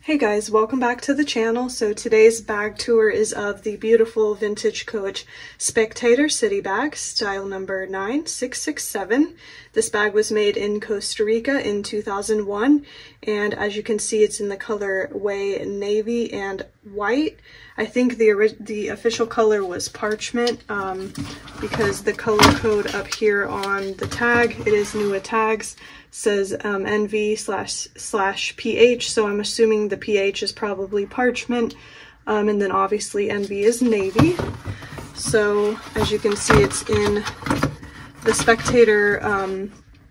Hey guys, welcome back to the channel. So today's bag tour is of the beautiful vintage Coach Spectator City Bag, style number 9667. This bag was made in Costa Rica in 2001, and as you can see, it's in the colorway navy and white. I think the official color was Parchment, because the color code up here on the tag, it is Nua tags, says NV/PH, so I'm assuming the PH is probably Parchment, and then obviously NV is navy. So as you can see, it's in the Spectator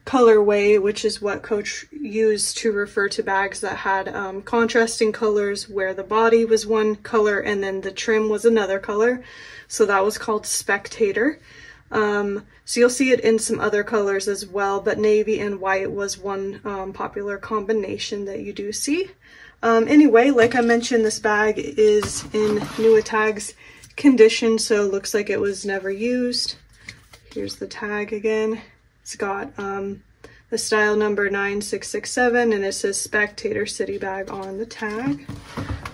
colorway, which is what Coach used to refer to bags that had contrasting colors, where the body was one color and then the trim was another color. So that was called Spectator. So you'll see it in some other colors as well, but navy and white was one popular combination that you do see. Anyway, like I mentioned, this bag is in Nua tags condition, so it looks like it was never used. Here's the tag again. It's got the style number 9667, and it says Spectator City Bag on the tag.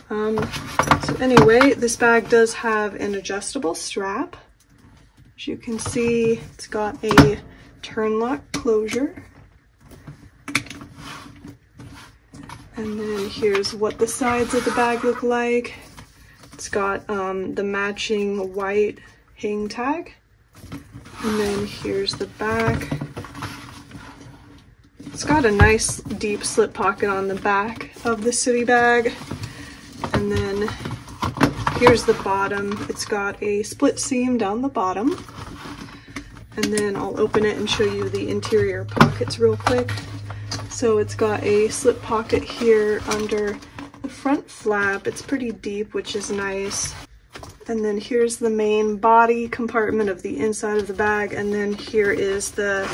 So anyway, this bag does have an adjustable strap. As you can see, it's got a turn lock closure. And then here's what the sides of the bag look like. It's got the matching white hang tag. And then here's the back. It's got a nice deep slip pocket on the back of the city bag. And then here's the bottom. It's got a split seam down the bottom. And then I'll open it and show you the interior pockets real quick. So it's got a slip pocket here under the front flap. It's pretty deep, which is nice. And then here's the main body compartment of the inside of the bag. And then here is the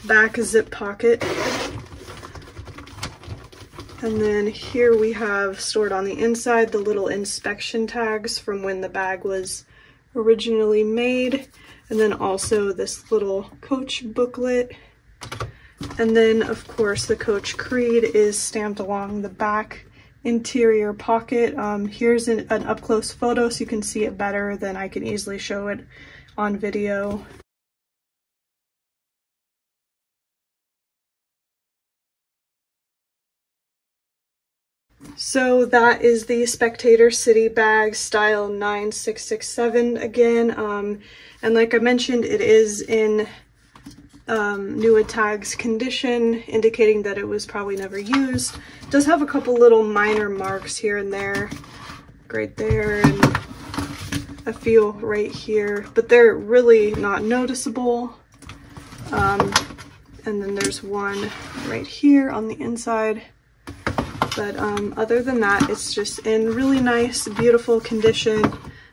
back zip pocket. And then here we have stored on the inside the little inspection tags from when the bag was originally made. And then also this little Coach booklet. And then of course the Coach Creed is stamped along the back interior pocket. Here's an up-close photo so you can see it better than I can easily show it on video. So that is the Spectator City Bag, style 9667 again. And like I mentioned, it is in Nua tags condition, indicating that it was probably never used. It does have a couple little minor marks here and there, right there, and a few right here, but they're really not noticeable. And then there's one right here on the inside. But other than that, it's just in really nice, beautiful condition.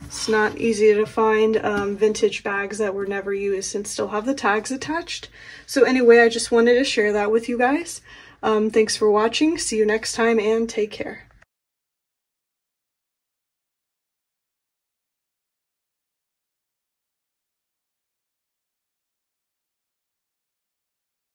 It's not easy to find vintage bags that were never used and still have the tags attached. So anyway, I just wanted to share that with you guys. Thanks for watching. See you next time and take care.